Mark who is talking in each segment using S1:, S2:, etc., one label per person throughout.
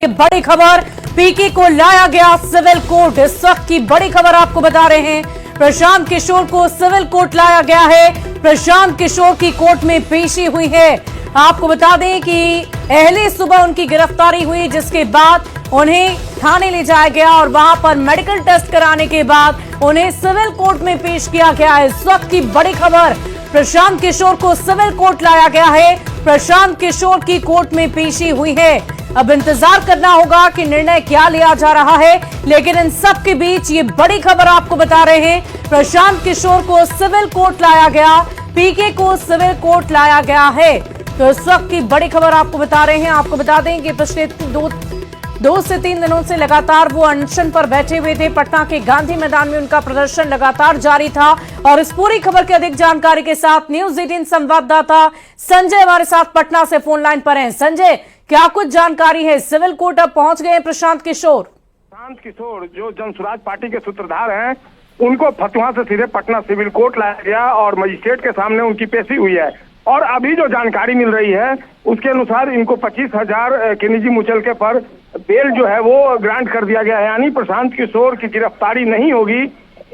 S1: बड़ी खबर, पीके को लाया गया सिविल कोर्ट। इस वक्त की बड़ी खबर आपको बता रहे हैं, प्रशांत किशोर को सिविल कोर्ट लाया गया है। प्रशांत किशोर की कोर्ट में पेशी हुई है। आपको बता दें कि पहले सुबह उनकी गिरफ्तारी हुई, जिसके बाद उन्हें थाने ले जाया गया और वहां पर मेडिकल टेस्ट कराने के बाद उन्हें सिविल कोर्ट में पेश किया गया है। इस वक्त की बड़ी खबर, प्रशांत किशोर को सिविल कोर्ट लाया गया है। प्रशांत किशोर की कोर्ट में पेशी हुई है। अब इंतजार करना होगा कि निर्णय क्या लिया जा रहा है, लेकिन इन सब के बीच ये बड़ी खबर आपको बता रहे हैं, प्रशांत किशोर को सिविल कोर्ट लाया गया, पीके को सिविल कोर्ट लाया गया है। तो इस वक्त की बड़ी खबर आपको बता रहे हैं। आपको बता दें कि पिछले दो से तीन दिनों से लगातार वो अनशन पर बैठे हुए थे। पटना के गांधी मैदान में उनका प्रदर्शन लगातार जारी था। और इस पूरी खबर की अधिक जानकारी के साथ न्यूज 18 संवाददाता संजय हमारे साथ पटना से फोन लाइन पर हैं। संजय, क्या कुछ जानकारी है? सिविल कोर्ट अब पहुंच गए प्रशांत किशोर।
S2: प्रशांत किशोर जो जनसुराज पार्टी के सूत्रधार हैं, उनको फतुहा से सीधे पटना सिविल कोर्ट लाया गया और मजिस्ट्रेट के सामने उनकी पेशी हुई है। और अभी जो जानकारी मिल रही है उसके अनुसार इनको 25,000 के निजी मुचलके पर बेल जो है वो ग्रांट कर दिया गया है। यानी प्रशांत किशोर की गिरफ्तारी नहीं होगी,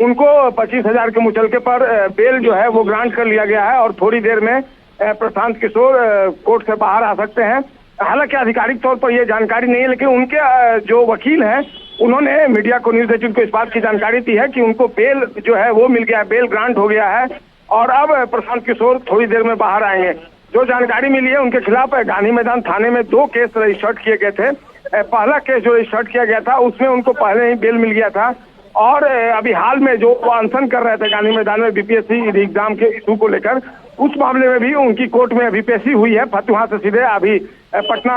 S2: उनको 25,000 के मुचलके पर बेल जो है वो ग्रांट कर लिया गया है और थोड़ी देर में प्रशांत किशोर कोर्ट से बाहर आ सकते हैं। हालांकि आधिकारिक तौर पर यह जानकारी नहीं है, लेकिन उनके जो वकील हैं उन्होंने मीडिया को, न्यूज 18 को इस बात की जानकारी दी है कि उनको बेल जो है वो मिल गया है, बेल ग्रांट हो गया है और अब प्रशांत किशोर थोड़ी देर में बाहर आएंगे। जो जानकारी मिली है उनके खिलाफ गांधी मैदान थाने में 2 केस रजिस्टर्ड किए गए थे। पहला केस जो रजिस्टर्ड किया गया था उसमें उनको पहले ही बेल मिल गया था और अभी हाल में जो अनशन कर रहे थे गांधी मैदान में बीपीएससी एग्जाम के इशू को लेकर, उस मामले में भी उनकी कोर्ट में अभी पेशी हुई है। फतुहा से सीधे अभी पटना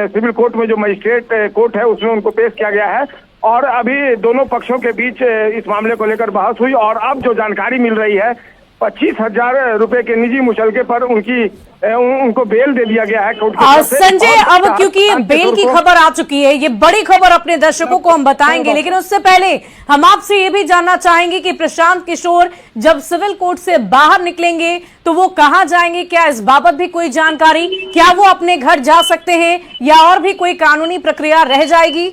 S2: सिविल कोर्ट में जो मजिस्ट्रेट कोर्ट है उसमें उनको पेश किया गया है और अभी दोनों पक्षों के बीच इस मामले को लेकर बहस हुई और अब जो जानकारी मिल रही है 25,000 रुपए के निजी मुचलके पर उनको बेल दे दिया गया है कोर्ट की तरफ से।
S1: संजय, अब क्योंकि बेल की खबर आ चुकी है, ये बड़ी खबर अपने दर्शकों को हम बताएंगे, लेकिन उससे पहले हम आपसे ये भी जानना चाहेंगे कि प्रशांत किशोर जब सिविल कोर्ट से बाहर निकलेंगे तो वो कहाँ जाएंगे? क्या इस बाबत भी कोई जानकारी? क्या वो अपने घर जा सकते हैं या और भी कोई कानूनी प्रक्रिया रह जाएगी?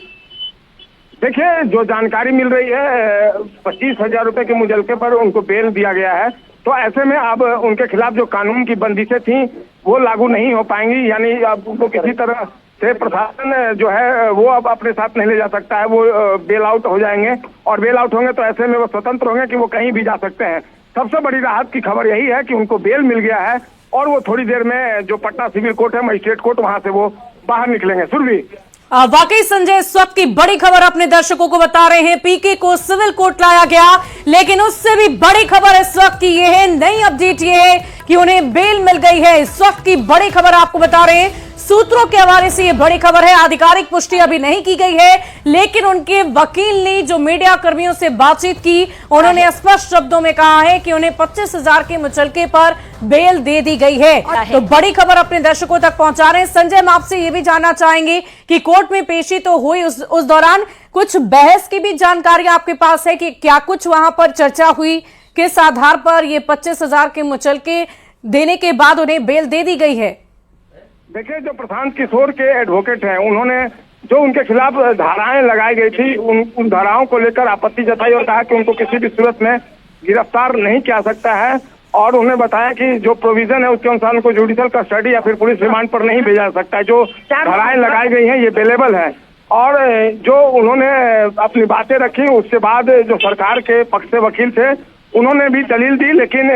S2: देखिए, जो जानकारी मिल रही है 25,000 रुपए के मुचलके पर उनको बेल दिया गया है, तो ऐसे में अब उनके खिलाफ जो कानून की बंदिशें थी वो लागू नहीं हो पाएंगी। यानी अब उनको किसी तरह से प्रशासन जो है वो अब अपने साथ नहीं ले जा सकता है, वो बेल आउट हो जाएंगे और बेल आउट होंगे तो ऐसे में वो स्वतंत्र होंगे कि वो कहीं भी जा सकते हैं। सबसे बड़ी राहत की खबर यही है कि उनको बेल मिल गया है और वो थोड़ी देर में जो पटना सिविल कोर्ट है, मजिस्ट्रेट कोर्ट, वहां से वो बाहर निकलेंगे। सुरभि,
S1: वाकई संजय, इस वक्त की बड़ी खबर अपने दर्शकों को बता रहे हैं, पीके को सिविल कोर्ट लाया गया, लेकिन उससे भी बड़ी खबर इस वक्त की ये है, नई अपडेट ये है कि उन्हें बेल मिल गई है। इस वक्त की बड़ी खबर आपको बता रहे हैं, सूत्रों के हवाले से ये बड़ी खबर है। आधिकारिक पुष्टि अभी नहीं की गई है, लेकिन उनके वकील ने जो मीडिया कर्मियों से बातचीत की, उन्होंने स्पष्ट शब्दों में कहा है कि उन्हें 25,000 के मुचलके पर बेल दे दी गई है। तो बड़ी खबर अपने दर्शकों तक पहुंचा रहे हैं। संजय, हम आपसे ये भी जानना चाहेंगे कि कोर्ट में पेशी तो हुई, उस दौरान कुछ बहस की भी जानकारी आपके पास है कि क्या कुछ वहां पर चर्चा हुई, किस आधार पर ये 25,000 के मुचलके देने के बाद उन्हें बेल दे दी गई है?
S2: देखिए, जो प्रशांत किशोर के एडवोकेट हैं उन्होंने जो उनके खिलाफ धाराएं लगाई गई थी उन धाराओं को लेकर आपत्ति जताई और कहा कि उनको किसी भी सूरत में गिरफ्तार नहीं किया सकता है और उन्हें बताया कि जो प्रोविजन है उसके अनुसार उनको जुडिशियल कस्टडी या फिर पुलिस रिमांड पर नहीं भेजा जा सकता है। जो धाराएं लगाई गई हैं ये बेलेबल है और जो उन्होंने अपनी बातें रखी उसके बाद जो सरकार के पक्ष से वकील थे उन्होंने भी दलील दी, लेकिन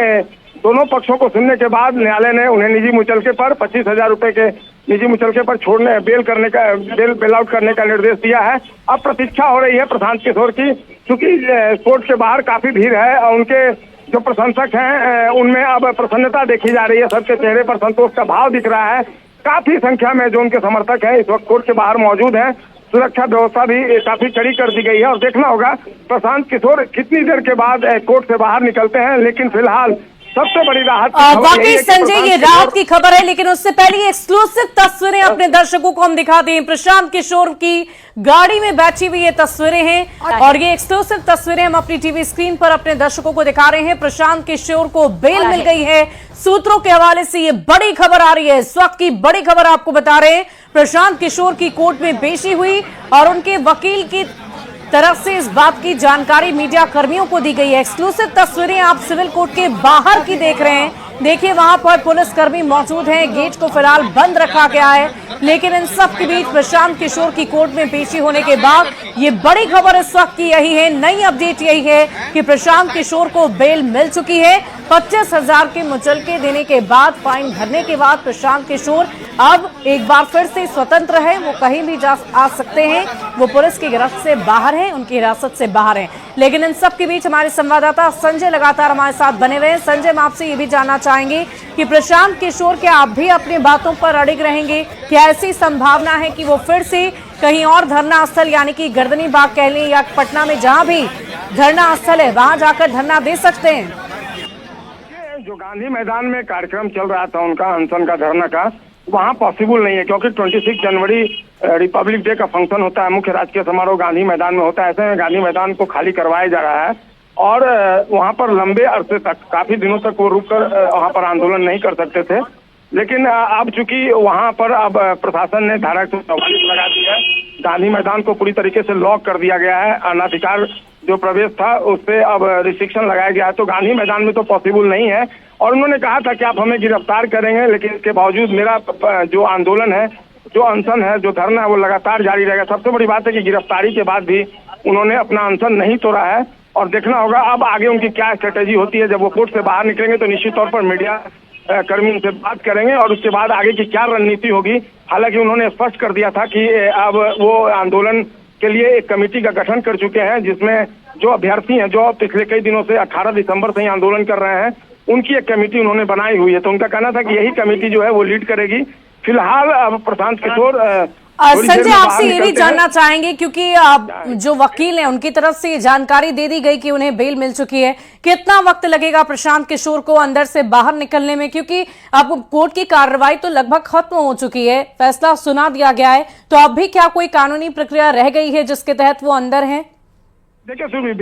S2: दोनों पक्षों को सुनने के बाद न्यायालय ने उन्हें निजी मुचलके पर 25,000 रुपए के निजी मुचलके पर छोड़ने, बेल आउट करने का निर्देश दिया है। अब प्रतीक्षा हो रही है प्रशांत किशोर की, क्योंकि कोर्ट के बाहर काफी भीड़ है और उनके जो प्रशंसक हैं उनमें अब प्रसन्नता देखी जा रही है, सबके चेहरे पर संतोष का भाव दिख रहा है। काफी संख्या में जो उनके समर्थक हैं इस वक्त कोर्ट के बाहर मौजूद हैं। सुरक्षा व्यवस्था भी काफी कड़ी कर दी गई है और देखना होगा प्रशांत किशोर कितनी देर के बाद कोर्ट से बाहर निकलते हैं। लेकिन फिलहाल सबसे बड़ी राहत
S1: वाकई संजय, ये राहत की खबर है, लेकिन उससे पहले एक्सक्लूसिव तस्वीरें अपने दर्शकों को हम दिखा दें। प्रशांत किशोर की गाड़ी में बैठी हुई ये तस्वीरें हैं और ये एक्सक्लूसिव तस्वीरें हम अपनी टीवी स्क्रीन पर अपने दर्शकों को दिखा रहे हैं। प्रशांत किशोर को बेल मिल गई है। सूत्रों के हवाले से ये बड़ी खबर आ रही है, इस वक्त की बड़ी खबर आपको बता रहे हैं। प्रशांत किशोर की कोर्ट में पेशी हुई और उनके वकील की तरफ से इस बात की जानकारी मीडिया कर्मियों को दी गई है। एक्सक्लूसिव तस्वीरें आप सिविल कोर्ट के बाहर की देख रहे हैं। देखिए वहां पर पुलिसकर्मी मौजूद हैं, गेट को फिलहाल बंद रखा गया है, लेकिन इन सब के बीच प्रशांत किशोर की कोर्ट में पेशी होने के बाद ये बड़ी खबर इस वक्त की यही है, नई अपडेट यही है कि प्रशांत किशोर को बेल मिल चुकी है। 25,000 के मुचलके देने के बाद, फाइन भरने के बाद प्रशांत किशोर अब एक बार फिर से स्वतंत्र है, वो कहीं भी आ सकते हैं, वो पुलिस की गिरफ्त से बाहर हैं, उनकी हिरासत से बाहर हैं। लेकिन इन सब के बीच हमारे संवाददाता संजय लगातार हमारे साथ बने हुए हैं। संजय, मैं आपसे ये भी जानना चाहेंगे कि प्रशांत किशोर क्या आप भी अपनी बातों पर अड़िग रहेंगे? क्या ऐसी संभावना है कि वो फिर से कहीं और धरना स्थल यानी कि गर्दनी बाग कह लें या पटना में जहां भी धरना स्थल है वहां जाकर धरना दे सकते हैं?
S2: जो गांधी मैदान में कार्यक्रम चल रहा था उनका अनशन का, धरना का, वहाँ पॉसिबल नहीं है क्योंकि 26 जनवरी रिपब्लिक डे का फंक्शन होता है, मुख्य राजकीय समारोह गांधी मैदान में होता है। ऐसे में गांधी मैदान को खाली करवाया जा रहा है और वहाँ पर लंबे अरसे तक, काफी दिनों तक वो रुककर वहाँ पर आंदोलन नहीं कर सकते थे। लेकिन अब चूंकि वहाँ पर अब प्रशासन ने धारा 144 लगा दी है, गांधी मैदान को पूरी तरीके से लॉक कर दिया गया है, अनाधिकार जो प्रवेश था उस पे अब रिस्ट्रिक्शन लगाया गया है, तो गांधी मैदान में तो पॉसिबल नहीं है। और उन्होंने कहा था कि आप हमें गिरफ्तार करेंगे, लेकिन इसके बावजूद मेरा जो आंदोलन है, जो अनशन है, जो धरना है, वो लगातार जारी रहेगा। सबसे बड़ी बात है कि गिरफ्तारी के बाद भी उन्होंने अपना अनशन नहीं तोड़ा है और देखना होगा अब आगे उनकी क्या स्ट्रेटेजी होती है। जब वो कोर्ट से बाहर निकलेंगे तो निश्चित तौर पर मीडिया कर्मी उनसे बात करेंगे और उसके बाद आगे की क्या रणनीति होगी। हालांकि उन्होंने स्पष्ट कर दिया था कि अब वो आंदोलन के लिए एक कमेटी का गठन कर चुके हैं, जिसमें जो अभ्यर्थी हैं, जो पिछले कई दिनों से 18 दिसंबर से ही आंदोलन कर रहे हैं, उनकी एक कमेटी उन्होंने बनाई हुई है। तो उनका कहना था कि यही कमेटी जो है वो लीड करेगी। फिलहाल अब प्रशांत किशोर
S1: संजय, आपसे ये भी जानना चाहेंगे क्योंकि जो वकील हैं उनकी तरफ से ये जानकारी दे दी गई कि उन्हें बेल मिल चुकी है, कितना वक्त लगेगा प्रशांत किशोर को अंदर से बाहर निकलने में? क्योंकि अब कोर्ट की कार्रवाई तो लगभग खत्म हो चुकी है, फैसला सुना दिया गया है, तो अब भी क्या कोई कानूनी प्रक्रिया रह गई है जिसके तहत वो अंदर है?
S2: देखिए सुबह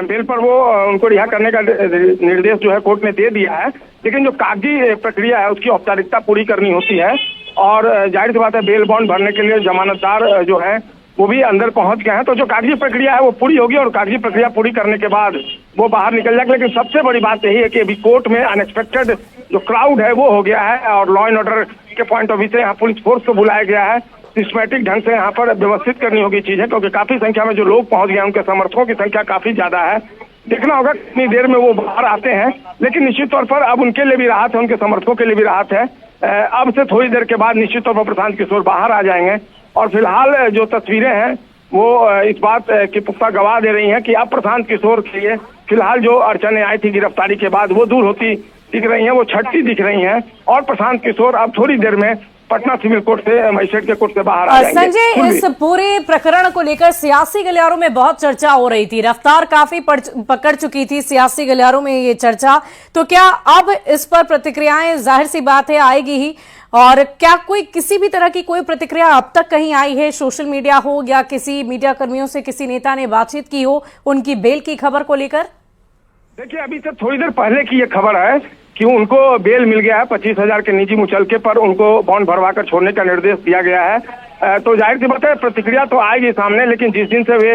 S2: बेल पर वो उनको रिहा करने का निर्देश जो है कोर्ट ने दे दिया है, लेकिन जो कागजी प्रक्रिया है उसकी औपचारिकता पूरी करनी होती है और जाहिर सी बात है बेल बॉन्ड भरने के लिए जमानतदार जो है वो भी अंदर पहुंच गए हैं। तो जो कागजी प्रक्रिया है वो पूरी होगी और कागजी प्रक्रिया पूरी करने के बाद वो बाहर निकल जाएगा। लेकिन सबसे बड़ी बात यही है कि अभी कोर्ट में अनएक्सपेक्टेड जो क्राउड है वो हो गया है और लॉ एंड ऑर्डर के पॉइंट ऑफ व्यू से यहाँ पुलिस फोर्स को बुलाया गया है। सिस्टमैटिक ढंग से यहाँ पर व्यवस्थित करनी होगी चीजें, क्योंकि काफी संख्या में जो लोग पहुंच गए हैं उनके समर्थकों की संख्या काफी ज्यादा है। देखना होगा कितनी देर में वो बाहर आते हैं, लेकिन निश्चित तौर पर अब उनके लिए भी राहत है, उनके समर्थकों के लिए भी राहत है। अब से थोड़ी देर के बाद निश्चित तौर पर प्रशांत किशोर बाहर आ जाएंगे और फिलहाल जो तस्वीरें हैं वो इस बात की पुख्ता गवाह दे रही हैं कि अब प्रशांत किशोर के लिए फिलहाल जो अड़चनें आई थी गिरफ्तारी के बाद वो दूर होती दिख रही हैं, वो छटती दिख रही हैं और प्रशांत किशोर अब थोड़ी देर में पटना सिविल कोर्ट से, मजिस्ट्रेट के कोर्ट से बाहर आ जाएंगे।
S1: संजय, इस पूरे प्रकरण को लेकर सियासी गलियारों में बहुत चर्चा हो रही थी, रफ्तार काफी पकड़ चुकी थी सियासी गलियारों में ये चर्चा, तो क्या अब इस पर प्रतिक्रियाएं जाहिर सी बात है आएगी ही? और क्या कोई किसी भी तरह की कोई प्रतिक्रिया अब तक कहीं आई है, सोशल मीडिया हो या किसी मीडिया कर्मियों से किसी नेता ने बातचीत की हो उनकी बेल की खबर को लेकर?
S2: देखिए अभी से थोड़ी देर पहले की ये खबर है कि उनको बेल मिल गया है, 25,000 के निजी मुचलके पर उनको बॉन्ड भरवा कर छोड़ने का निर्देश दिया गया है। तो जाहिर सी बात है प्रतिक्रिया तो आएगी सामने, लेकिन जिस दिन से वे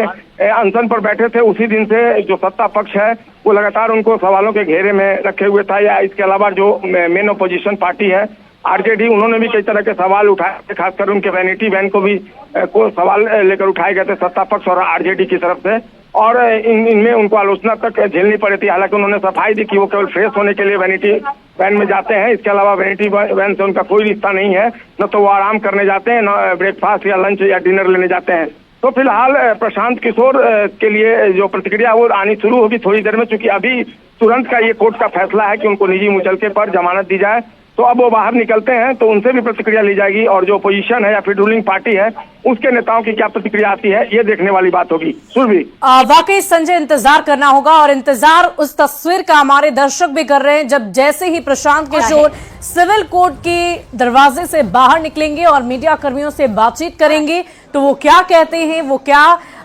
S2: अनशन पर बैठे थे उसी दिन से जो सत्ता पक्ष है वो लगातार उनको सवालों के घेरे में रखे हुए था। या इसके अलावा जो मेन अपोजिशन पार्टी है आरजेडी, उन्होंने भी कई तरह के सवाल उठाए, खासकर उनके वैनिटी वैन को भी सवाल लेकर उठाए गए थे सत्ता पक्ष और आरजेडी की तरफ से और इनमें उनको आलोचना तक झेलनी पड़ी थी। हालांकि उन्होंने सफाई दी कि वो केवल फ्रेश होने के लिए वैनिटी वैन में जाते हैं, इसके अलावा वैनिटी वैन से उनका कोई रिश्ता नहीं है, न तो वो आराम करने जाते हैं, न ब्रेकफास्ट या लंच या डिनर लेने जाते हैं। तो फिलहाल प्रशांत किशोर के लिए जो प्रतिक्रिया वो आनी शुरू होगी थोड़ी देर में, चूंकि अभी तुरंत का ये कोर्ट का फैसला है कि उनको निजी मुचलके पर जमानत दी जाए, तो अब वो बाहर निकलते हैं तो उनसे भी प्रतिक्रिया ली जाएगी और जो अपोजिशन है या फिर रूलिंग पार्टी है उसके नेताओं की क्या प्रतिक्रिया आती है ये देखने वाली बात होगी। सुरभि,
S1: वाकई संजय इंतजार करना होगा और इंतजार उस तस्वीर का हमारे दर्शक भी कर रहे हैं जब जैसे ही प्रशांत किशोर सिविल कोर्ट के दरवाजे से बाहर निकलेंगे और मीडिया कर्मियों से बातचीत करेंगे तो वो क्या कहते हैं, वो क्या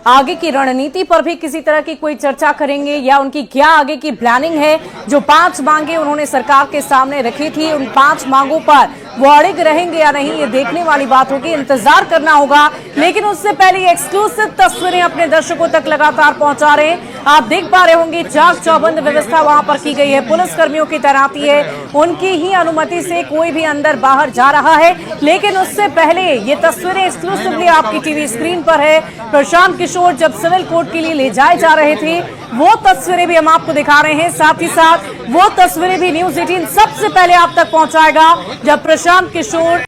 S1: आगे की रणनीति पर भी किसी तरह की कोई चर्चा करेंगे या उनकी क्या आगे की प्लानिंग है। जो 5 मांगे उन्होंने सरकार के सामने रखी थी, उन 5 मांगों पर वो अड़िग रहेंगे या नहीं, ये देखने वाली बात होगी, इंतजार करना होगा। लेकिन उससे पहले एक्सक्लूसिव तस्वीरें अपने दर्शकों तक लगातार पहुंचा रहे हैं। आप देख पा रहे होंगे चाक चौबंद व्यवस्था वहां पर की गई है, पुलिस कर्मियों की तैनाती है, उनकी ही अनुमति से कोई भी अंदर बाहर जा रहा है। लेकिन उससे पहले ये तस्वीरें एक्सक्लूसिवली आपकी टीवी स्क्रीन पर है। प्रशांत किशोर जब सिविल कोर्ट के लिए ले जाए जा रहे थे, वो तस्वीरें भी हम आपको दिखा रहे हैं। साथ ही साथ वो तस्वीरें भी न्यूज़ 18 सबसे पहले आप तक पहुंचाएगा जब प्रशांत किशोर